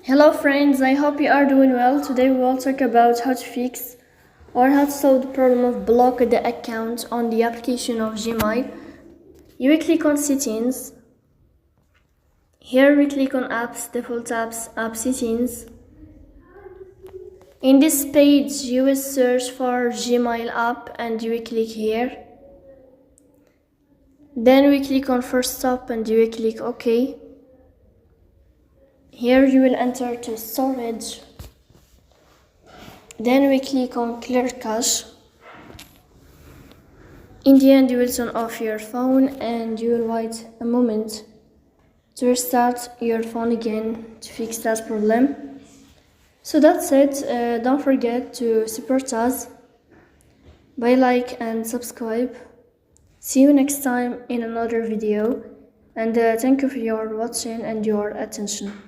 Hello friends, I hope you are doing well. Today we will talk about how to fix or how to solve the problem of block the account on the application of Gmail. You will click on settings. Here we click on apps, default apps, app settings. In this page you will search for Gmail app and you will click here. Then we click on first stop and you will click OK. Here you will enter to storage. Then we click on clear cache. In the end you will turn off your phone and you will wait a moment to restart your phone again to fix that problem. So that's it. Don't forget to support us by like and subscribe. See you next time in another video, and thank you for your watching and your attention.